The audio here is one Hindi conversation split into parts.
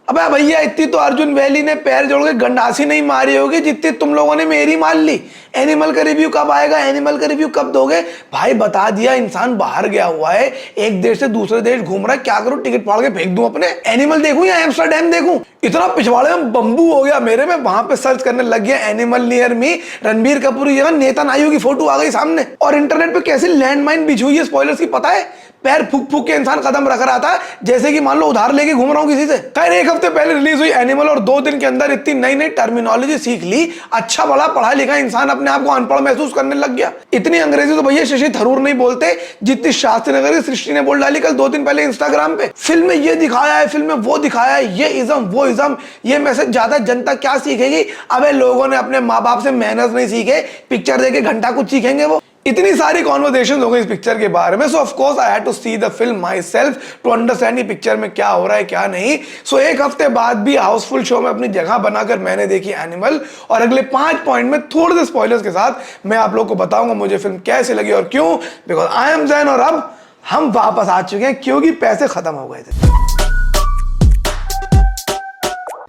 अबे भैया इतनी तो अर्जुन वैली ने पैर जोड़ के गंडासी नहीं मारी होगी जितनी तुम लोगों ने मेरी मान ली। एनिमल का रिव्यू कब आएगा, एनिमल का रिव्यू कब दोगे? भाई बता दिया, इंसान बाहर गया हुआ है, एक देश से दूसरे देश घूम रहा है, क्या करूं, टिकट फाड़ के फेंक दूं अपने? एनिमल देखूं या एम्स्टरडैम देखूं? इतना पिछवाड़े में बम्बू हो गया मेरे में, वहां पे सर्च करने लग गया animal near me, Ranbir Kapoor की जगह नेता नायू की फोटो आ गई सामने। और इंटरनेट पे कैसी लैंडमाइन बिछी हुई है स्पॉयलर्स की पता है? पैर फूक फूक के इंसान कदम रख रहा था जैसे कि मान लो उधार लेके घूम रहा हूं किसी से। खैर एक हफ्ते पहले रिलीज हुई एनिमल और 2 दिन के अंदर इतनी नई नई टर्मिनोलॉजी सीख ली, अच्छा बड़ा पढ़ा लिखा इंसान अपने आप को अनपढ़ महसूस करने लग गया। इतनी अंग्रेजी तो भैया शशि थरूर नहीं बोलते जितनी शास्त्री नगर की सृष्टि ने बोल डाली कल 2 दिन पहले इंस्टाग्राम पे। फिल्म में ये दिखाया है, फिल्म में वो दिखाया है, ये इज्म वो इज्म, ये मैसेज ज्यादा जनता क्या सीखेगी? अबे लोगों ने अपने माँ बाप से मैनर्स नहीं सीखे, पिक्चर देखे घंटा कुछ सीखेंगे वो? इतनी सारी कॉन्वर्सेशन हो गई इस पिक्चर के बारे में। So of course I had to see the film myself to understand ये पिक्चर में क्या हो रहा है क्या नहीं। सो एक हफ्ते बाद भी हाउसफुल शो में अपनी जगह बनाकर मैंने देखी एनिमल, और अगले 5 पॉइंट में थोड़े से स्पॉयलर्स के साथ मैं आप लोग को बताऊंगा मुझे फिल्म कैसी लगी और क्यों। बिकॉज आई एम जैन और अब हम वापस आ चुके हैं क्योंकि पैसे खत्म हो गए थे।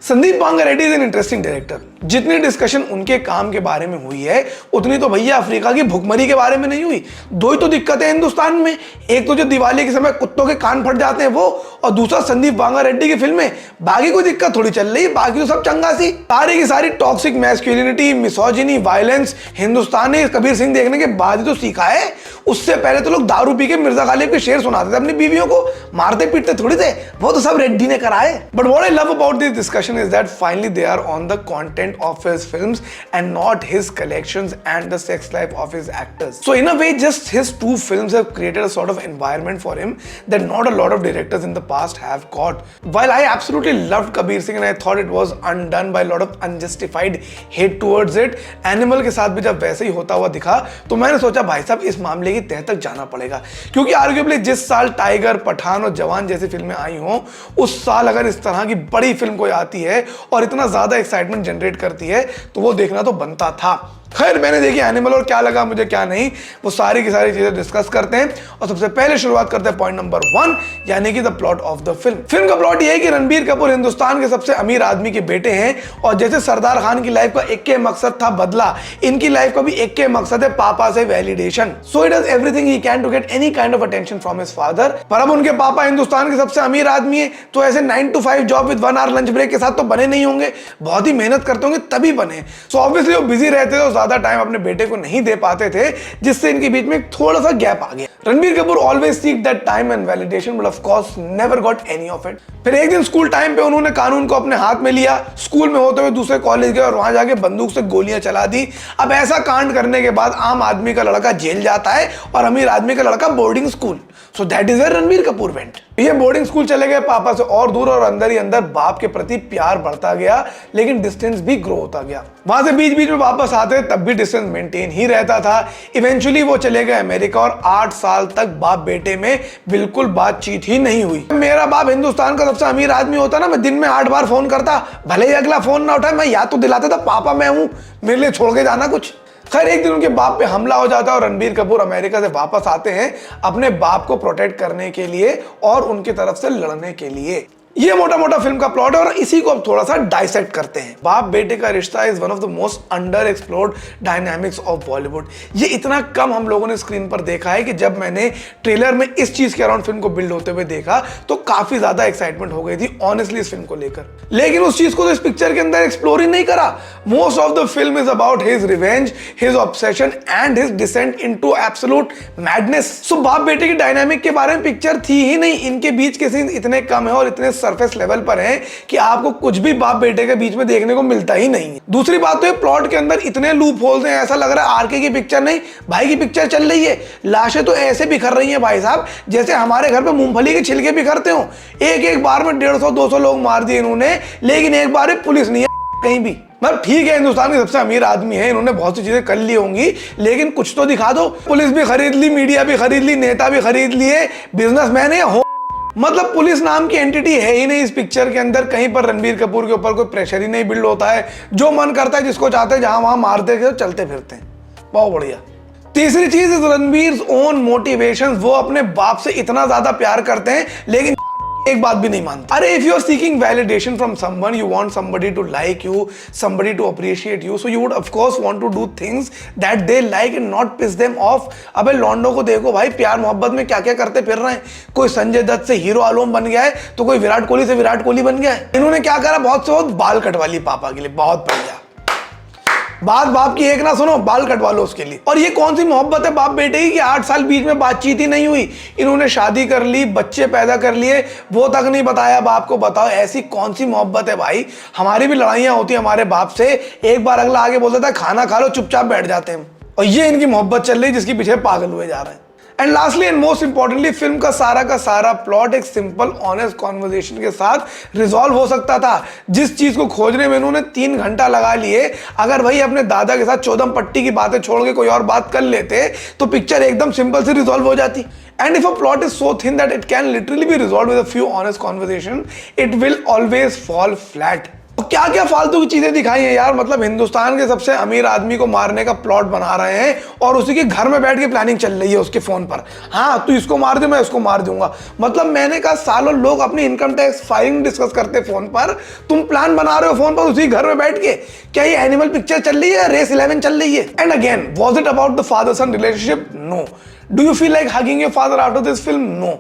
Sandeep Vanga Reddy is an interesting director. जितनी डिस्कशन उनके काम के बारे में हुई है उतनी तो भैया अफ्रीका की भुखमरी के बारे में नहीं हुई। 2 ही तो दिक्कतें हैं हिंदुस्तान में, एक तो जो दिवाली के समय कुत्तों के कान फट जाते हैं वो, और दूसरा संदीप वांगा रेड्डी की फिल्में। बाकी कोई दिक्कत थोड़ी चल रही है, बाकी तो सब चंगा सी। सारी की सारी toxic masculinity, misogyny, violence Hindustan ने कबीर सिंह देखने के बाद ही तो सीखा है। उससे पहले तो लोग दारू पी के मिर्जा गालिब के शेर सुनाते थे अपनी बीवियों को, मारते पीटते थोड़ी थे, वो तो सब रेड्डी ने करा है। But what I love about this discussion is that finally they are on the content of his films and not his collections and the sex life of his actors. So in a way just his 2 films have created a sort of environment for him that not a lot of directors in the past have got. While I absolutely loved Kabir Singh and I thought it was undone by a lot of unjustified hate towards it, Animal के साथ भी जब वैसे ही होता हुआ दिखा तो मैंने सोचा भाई साहब इस मामले की तह तक जाना पड़ेगा, क्योंकि आर्ग्यूबली जिस साल टाइगर, पठान और जवान जैसी फिल्में आई हों उस साल अगर इस तरह की बड़ी फिल्म कोई आती है और इतना ज्यादा एक्साइटमेंट जनरेट करती है तो वो देखना तो बनता था। खैर मैंने देखी एनिमल और क्या लगा मुझे क्या नहीं, वो सारी की सारी चीजें डिस्कस करते हैं। और सबसे पहले शुरुआत करते हैं पॉइंट नंबर 1 यानी कि the plot of the film. Film का प्लॉट ये है कि रणबीर कपूर हिंदुस्तान के सबसे अमीर आदमी के बेटे हैं और जैसे सरदार खान की लाइफ का एक के मकसद था बदला, इनकी लाइफ का भी एक के मकसद है पापा से validation. So he does everything he can to get any kind of attention from his father. पर अब उनके पापा हिंदुस्तान के सबसे अमीर आदमी है तो ऐसे 9 to 5 job with 1 hour lunch break के साथ तो बने नहीं होंगे, बहुत ही मेहनत करते होंगे तभी बने। सो ऑब्वियसली वो बिजी रहते थे, ज्यादा टाइम अपने बेटे को नहीं दे पाते थे, जिससे इनके बीच में थोड़ा सा गैप आ गया। Ranbir Kapoor always seek that time and validation but of course never got any of it. फिर एक दिन स्कूल टाइम पे उन्होंने कानून को अपने हाथ में लिया, स्कूल में होते हुए दूसरे कॉलेज गए और वहां जाके बंदूक से गोलियां चला दी। अब ऐसा कांड करने के बाद आम आदमी का लड़का जेल जाता है और अमीर आदमी का लड़का boarding school. So that is where Ranbir Kapoor went. ये बोर्डिंग स्कूल चले गए पापा से और दूर और अंदर ही अंदर बाप के प्रति प्यार बढ़ता गया, लेकिन डिस्टेंस भी ग्रो होता गया। वहां से बीच बीच में वापस आते तब भी डिस्टेंस मेंटेन ही रहता था। इवेंचुअली वो चले गए अमेरिका और 8 साल तक बाप बेटे में बिल्कुल बातचीत ही नहीं हुई। मेरा बाप हिंदुस्तान का सबसे अमीर आदमी होता ना, मैं दिन में 8 बार फोन करता, भले ही अगला फोन ना उठाए मैं याद तो दिलाता था पापा मैं हूं, मेरे लिए छोड़ के जाना कुछ। खैर एक दिन उनके बाप पे हमला हो जाता है और रणबीर कपूर अमेरिका से वापस आते हैं अपने बाप को प्रोटेक्ट करने के लिए और उनकी तरफ से लड़ने के लिए। ये मोटा मोटा फिल्म का प्लॉट है और इसी को अब थोड़ा सा डाइसेक्ट करते हैं। बाप बेटे का रिश्ता is one of the most under explored dynamics of Bollywood. ये इतना कम हम लोगों ने स्क्रीन पर देखा है कि जब मैंने ट्रेलर में इस चीज के अराउंड फिल्म को बिल्ड होते हुए देखा तो काफी ज्यादा एक्साइटमेंट हो गई थी ऑनेस्टली इस फिल्म को लेकर। लेकिन उस चीज को तो इस पिक्चर के अंदर एक्सप्लोर ही नहीं करा। Most of the film is about his revenge, his obsession and his descent into absolute madness. So बाप बेटे की डायनामिक के बारे में पिक्चर थी ही नहीं। इनके बीच के सीन इतने कम है और इतने सरफेस लेवल पर है कि आपको कुछ भी बाप बेटे के बीच में देखने को मिलता ही नहीं है। दूसरी बात तो ये प्लॉट के अंदर इतने लूप होल्स हैं, ऐसा लग रहा है आरके की पिक्चर नहीं भाई की पिक्चर चल रही है। लाशें तो ऐसे बिखर रही हैं भाई साहब जैसे हमारे घर पे मूंगफली के छिलके बिखरते हो। एक बार में 150-200 लोग मार दिए इन्होंने, लेकिन एक बार पुलिस नहीं है कहीं भी। मतलब ठीक है हिंदुस्तान के सबसे अमीर आदमी है, इन्होंने बहुत सी चीजें कर ली होंगी, लेकिन कुछ तो दिखा दो। पुलिस भी खरीद ली, मीडिया भी खरीद ली, नेता भी खरीद लिए, बिजनेसमैन है मतलब पुलिस नाम की एंटिटी है ही नहीं इस पिक्चर के अंदर। कहीं पर रणबीर कपूर के ऊपर कोई प्रेशर ही नहीं बिल्ड होता है, जो मन करता है जिसको चाहते हैं जहां वहां मारते हैं चलते फिरते हैं। बहुत बढ़िया। तीसरी चीज इज रणबीर ओन मोटिवेशन। वो अपने बाप से इतना ज्यादा प्यार करते हैं लेकिन एक बात भी नहीं मानता। अरे if you are seeking validation from someone, you want somebody to like you, somebody to appreciate you, so you would of course want to do things that they like and not piss them off. अबे लॉन्डो को देखो भाई, प्यार मोहब्बत में क्या क्या करते फिर रहे हैं। कोई संजय दत्त से हीरो आलम बन गया है, तो कोई विराट कोहली से विराट कोहली बन गया है। इन्होंने क्या करा, बहुत से बहुत बाल कटवा ली पापा के लिए, बहुत बढ़िया। बात बाप की एक ना सुनो, बाल कटवा लो उसके लिए। और ये कौन सी मोहब्बत है बाप बेटे की कि 8 साल बीच में बातचीत ही नहीं हुई, इन्होंने शादी कर ली, बच्चे पैदा कर लिए, वो तक नहीं बताया बाप को। बताओ ऐसी कौन सी मोहब्बत है भाई। हमारी भी लड़ाइयां होती है हमारे बाप से, एक बार अगला आगे बोल देता है खाना खा लो, चुपचाप बैठ जाते हैं। और ये इनकी मोहब्बत चल रही जिसके पीछे पागल हुए जा रहे हैं। And lastly and most importantly, film का सारा प्लॉट एक सिंपल ऑनेस्ट कॉन्वर्सेशन के साथ रिजॉल्व हो सकता था। जिस चीज को खोजने में इन्होंने 3 घंटा लगा लिए, अगर भाई अपने दादा के साथ चौदम पट्टी की बातें छोड़ के कोई और बात कर लेते तो पिक्चर एकदम सिंपल से रिजॉल्व हो जाती। And if a plot is so thin that it can literally be resolved with a few honest conversation, it will always fall flat. तो क्या क्या फालतू की चीजें दिखाई हैं यार। मतलब हिंदुस्तान के सबसे अमीर आदमी को मारने का प्लॉट बना रहे हैं और उसी के घर में बैठ के प्लानिंग चल रही है उसके फोन पर। हाँ तू इसको मार दे, मैं इसको मार दूंगा। मतलब मैंने कहा सालों लोग अपनी इनकम टैक्स फाइलिंग डिस्कस करते फोन पर, तुम प्लान बना रहे हो फोन पर उसी घर में बैठ के। क्या ये एनिमल पिक्चर चल रही है, रेस 11 चल रही है? And again, was it about the father son relationship? No. Do you feel like hugging your father after this film? No.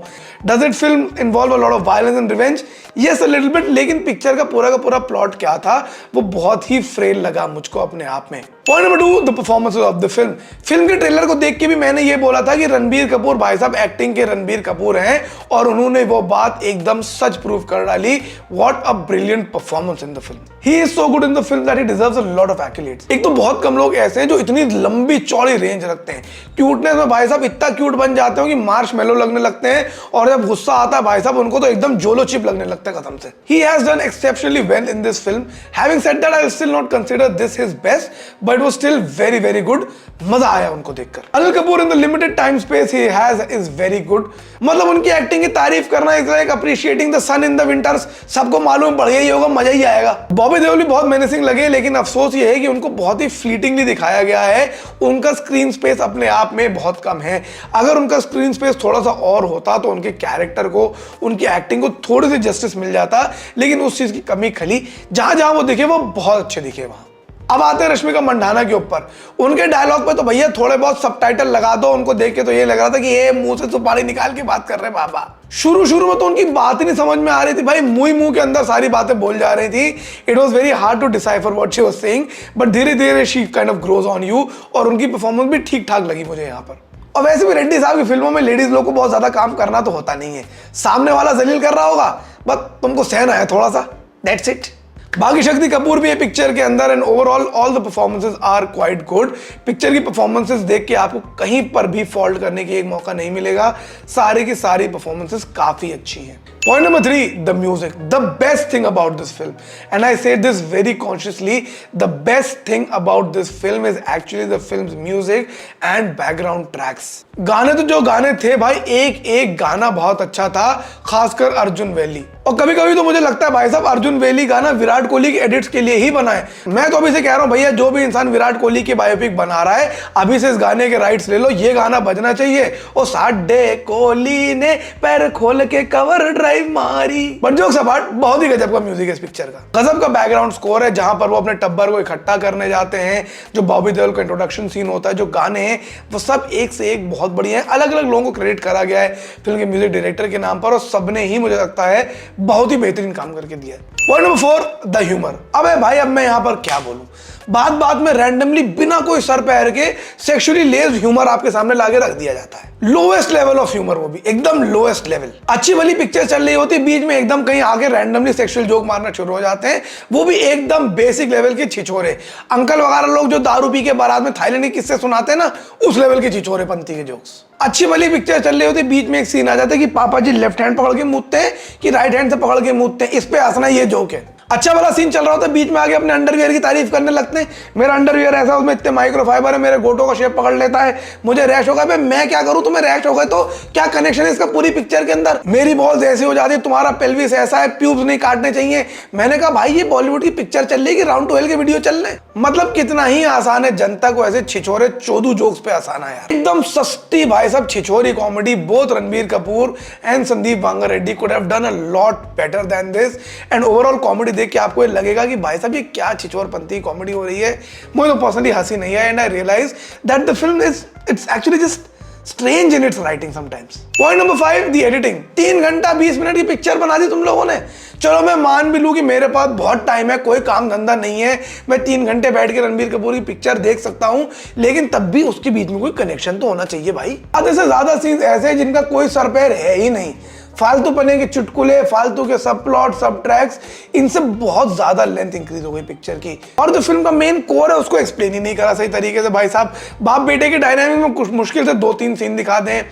Does it film involve a lot of violence and revenge? Yes, a little bit. लेकिन पिक्चर का पूरा प्लॉट क्या था वो बहुत ही फ्रेल लगा मुझको अपने आप में। Point number 2, the performances of the film. Film के ट्रेलर को देख के भी मैंने ये बोला था कि रणबीर कपूर भाई साहब एक्टिंग के रणबीर कपूर हैं, और उन्होंने वो बात एकदम सच प्रूव कर डाली। What a brilliant performance in the film. He is so good in the film that he deserves a lot of accolades. एक तो बहुत कम लोग ऐसे हैं जो इतनी लंबी चौड़ी रेंज रखते हैं। क्यूटनेस में भाई साहब इतना क्यूट बन जाते हो कि मार्शमेलो लगने लगते हैं, और जब गुस्सा आता है भाई साहब उनको तो एकदम जोलो चिप लगने लगता है कसम से। He has done exceptionally well in this film. Having said that, I will still not consider this his best, but it was still very good. मजा आया उनको देखकर। Anil Kapoor in the limited time space he has is very good. मतलब उनकी एक्टिंग की तारीफ करना is like appreciating the sun in the winters। सबको मालूम पड़ गया ही होगा, मजा ही आएगा। बॉबी देओल भी बहुत मेनेसिंग लगे, लेकिन अफसोस ये है कि उनको बहुत ही फ्लीटिंगली दिखाया गया है। उनका स्क्रीन स्पेस अपने आप में बहुत कम है। अगर उनका स्क्रीन स्पेस थोड़ा सा और होता तो उनके कैरेक्टर को, उनकी एक्टिंग को थोड़ी सी जस्टिस मिल जाता, लेकिन उस चीज की कमी खली। जहां जहां वो दिखे वो बहुत अच्छे दिखे वहां। अब आते हैं रश्मिका मंडाना के ऊपर। उनके डायलॉग पे तो भैया थोड़े बहुत सबटाइटल लगा दो, उनको देख के तो ये लग रहा था कि ये मुंह से सुपारी निकाल के बात कर रहे हैं बाबा। शुरू में तो उनकी बात ही नहीं समझ में आ रही थी भाई, मुंह के अंदर सारी बातें बोल जा रही थी। It was very hard to decipher what she was saying, but धीरे धीरे she kind of grows on you, और उनकी परफॉर्मेंस भी ठीक ठाक लगी मुझे यहाँ पर। और वैसे भी रेड्डी साहब की फिल्मों में लेडीज लोग को बहुत ज्यादा काम करना तो होता नहीं है। सामने वाला जलील कर रहा होगा, बस तुमको सहना है थोड़ा सा, दैट्स इट। बाकी शक्ति कपूर भी है पिक्चर के अंदर, and overall all the performances are quite good. Picture की परफॉर्मेंसेस देख के आपको कहीं पर भी फॉल्ट करने की एक मौका नहीं मिलेगा। सारी की सारी परफॉर्मेंसेस काफी अच्छी हैं। Point number 3, the music. The best thing about this film, and I say this very consciously, the best thing about this film is actually the film's music and background tracks. गाने तो जो गाने थे भाई, एक गाना बहुत अच्छा था, खासकर अर्जुन वैली। और कभी कभी तो मुझे लगता है भाई साहब अर्जुन वैली गाना विराट कोहली के एडिट्स के लिए ही बना है। मैं तो अभी से कह रहा हूँ भैया, जो भी इंसान विराट कोहली की बायोपिक बना रहा है, अभी से इस गाने के राइट्स ले लो, ये गाना बजना चाहिए। और साडे कोहली ने पैर खोल के कवर ड्राइव मारी। बट जोक्स अपार्ट, बहुत ही गजब का म्यूजिक है इस पिक्चर का। गजब का बैकग्राउंड स्कोर है, जहां पर वो अपने टब्बर को इकट्ठा करने जाते हैं, जो बॉबी देओल का इंट्रोडक्शन सीन होता है, जो गाने हैं वो सब एक से एक बहुत बढ़िया है। अलग अलग लोगों को क्रेडिट करा गया है फिल्म के म्यूजिक डायरेक्टर के नाम पर, और सबने ही मुझे लगता है बहुत ही बेहतरीन काम करके दिया है। Point number 4, the humour. अबे भाई अब मैं यहां पर क्या बोलूं, बात में रैंडमली बिना कोई सर पैर के सेक्सुअली लेस्ड ह्यूमर आपके सामने लाके रख दिया जाता है। लोएस्ट लेवल ऑफ ह्यूमर, वो भी एकदम लोएस्ट लेवल। अच्छी भली पिक्चर चल रही होती, बीच में एकदम कहीं आगे रैंडमली सेक्सुअल जोक मारना शुरू हो जाते हैं, वो भी एकदम बेसिक लेवल के छिछोरे। अंकल वगैरह लोग जो दारू पी के बारात में थाईलैंड के किस्से सुनाते हैं ना, उस लेवल के छिछोरे पंथी के जोक्स। अच्छी भली पिक्चर चल रही होती, बीच में एक सीन आ जाता है कि पापा जी लेफ्ट हैंड पकड़ के मूतते हैं कि राइट हैंड से पकड़ के मूतते हैं, इस पे हंसना ये जोक है। अच्छा वाला सीन चल रहा होता है, बीच में आगे अपने अंडरवियर की तारीफ करने लगते हैं, मेरा अंडरवियर ऐसा, उसमें इतने माइक्रोफाइबर है, मेरे गोटों का शेप पकड़ लेता है, मुझे रैश होगा। मैं क्या करूं, तुम्हें रैश हो गए तो क्या कनेक्शन है इसका पूरी पिक्चर के अंदर? मेरी बॉल्स ऐसी हो जाती है, तुम्हारा पेल्विस ऐसा है, प्यूब्स नहीं काटने चाहिए। मैंने कहा भाई ये बॉलीवुड की पिक्चर चल रही है कि राउंड टू हेल के वीडियो चल रहे हैं? मतलब कितना ही आसान है जनता को ऐसे छिछोरे चोदू जोक्स पे आसाना यार। एकदम सस्ती भाई साहब छिछोरी comedy. Both Ranbir Kapoor and Sandeep Vanga Reddy could have done a lot better than this. And overall comedy देख के आपको ये लगेगा कि भाई साहब ये क्या छिछोरपंती कॉमेडी हो रही है। मुझे तो पर्सनली हंसी नहीं है and I realise that the film is it's actually just strange in its writing sometimes. Point number 5, the editing. 3 घंटा 20 मिनट की पिक्चर बना दी तुम लोगों ने। चलो मैं मान भी लूं कि मेरे पास बहुत टाइम है, कोई काम धंधा नहीं है, मैं 3 घंटे बैठ के रणबीर कपूर की पिक्चर देख सकता हूं, लेकिन तब भी उसके बीच में कोई कनेक्शन तो होना चाहिए भाई। आधे से ज्यादा सीन्स ऐसे हैं जिनका कोई सर पैर है ही नहीं। फालतू पने के चुटकुले, फालतू के सब प्लॉट, सब ट्रैक्स, इनसे बहुत ज्यादा लेंथ इंक्रीज हो गई पिक्चर की। और जो फिल्म का मेन कोर है उसको एक्सप्लेन ही नहीं करा सही तरीके से। भाई साहब बाप बेटे के डायनामिक में कुछ मुश्किल से 2-3 सीन दिखा दें,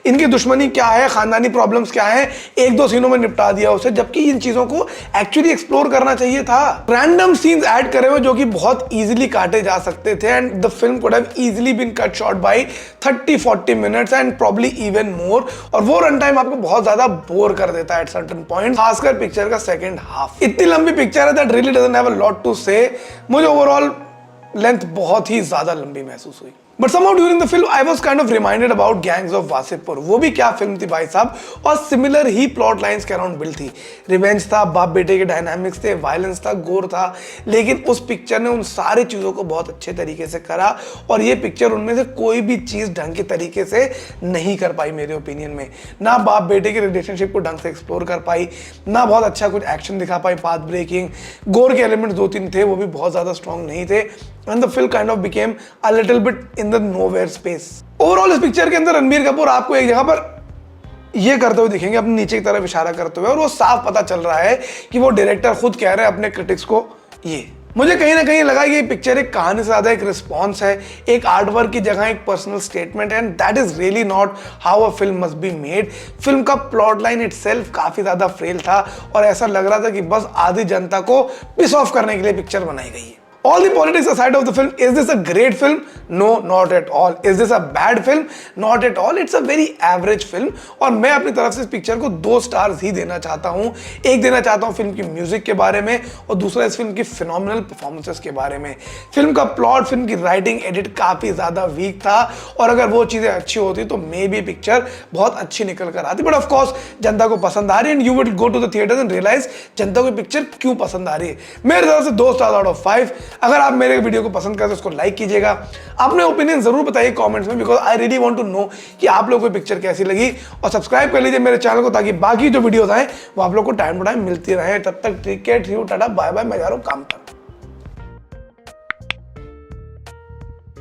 इनकी दुश्मनी क्या है, खानदानी प्रॉब्लम्स क्या है, 1-2 सीनों में निपटा दिया उसे, जबकि इन चीजों को एक्चुअली एक्सप्लोर करना चाहिए था। रैंडम सीन्स ऐड करे हुए जो कि बहुत इजीली काटे जा सकते थे and the film could have easily been cut short by 30-40 minutes and probably even more. और वो रन टाइम आपको बहुत ज्यादा बोर कर देता है एट सर्टेन पॉइंट, खासकर पिक्चर का सेकंड हाफ। इतनी लंबी पिक्चर है that really doesn't have a lot to say. मुझे ओवरऑल लेंथ बहुत ही ज्यादा लंबी महसूस हुई। But somehow during the film I was kind of reminded about gangs of Wasseypur. वो भी क्या फिल्म थी भाई साहब, और सिमिलर ही प्लॉट लाइंस के अराउंड बिल्ड थी। रिवेंज था, बाप बेटे के डायनामिक्स थे, वायलेंस था, गोर था, लेकिन उस पिक्चर ने उन सारी चीजों को बहुत अच्छे तरीके से करा और ये पिक्चर उनमें से कोई भी चीज ढंग के तरीके से नहीं कर पाई मेरे ओपिनियन में। ना बाप बेटे के रिलेशनशिप को ढंग से एक्सप्लोर कर पाई, ना बहुत अच्छा कुछ एक्शन दिखा पाई, पाथ ब्रेकिंग, गोर के एलिमेंट्स 2-3 थे, वो भी बहुत ज्यादा स्ट्रॉन्ग नहीं थे। And the film kind of became a little bit in the nowhere space. Overall इस पिक्चर के अंदर रणबीर कपूर आपको एक जगह पर ये करते हुए दिखेंगे, अपने नीचे की तरफ इशारा करते हुए, और वो साफ पता चल रहा है कि वो डायरेक्टर खुद कह रहे हैं अपने क्रिटिक्स को। ये मुझे कहीं ना कहीं लगा कि ये पिक्चर एक कहानी से ज्यादा एक रिस्पॉन्स है, एक आर्ट वर्क की जगह एक पर्सनल स्टेटमेंट है, and that is really not how a film must be made. Film का प्लॉट लाइन इटसेल्फ काफी ज्यादा फ्रेल था और ऐसा लग रहा था कि बस आधी जनता को पिस ऑफ करने के लिए पिक्चर बनाई गई है। All the politics aside of the film, is this a great film? No, not at all. Is this a bad film? Not at all. It's a very average film. और मैं अपनी तरफ से इस पिक्चर को 2 स्टार्स ही देना चाहता हूँ। एक देना चाहता हूँ फिल्म की म्यूजिक के बारे में और दूसरा इस फिल्म की फिनोमिनल परफॉर्मेंसेस के बारे में। फिल्म का प्लॉट, फिल्म की राइटिंग, एडिट काफी ज्यादा वीक था और अगर वो चीजें अच्छी होती तो मे बी पिक्चर बहुत अच्छी निकल कर आती। बट ऑफकोर्स जनता को पसंद आ रही है and you will go to the theatres and realise जनता को पिक्चर क्यों पसंद आ रही है। मेरे तरफ से 2 स्टार आउट ऑफ 5। अगर आप मेरे वीडियो को पसंद करते हैं उसको लाइक कीजिएगा, अपने ओपिनियन जरूर बताइए कमेंट्स में, because I really want to know कि आप लोगों को पिक्चर कैसी लगी। और सब्सक्राइब कर लीजिए मेरे चैनल को ताकि बाकी जो वीडियोस आए वो आप लोग को टाइम टू टाइम मिलती रहे। तब तक take care, tata, bye bye, मैं जा रहा हूं काम पर।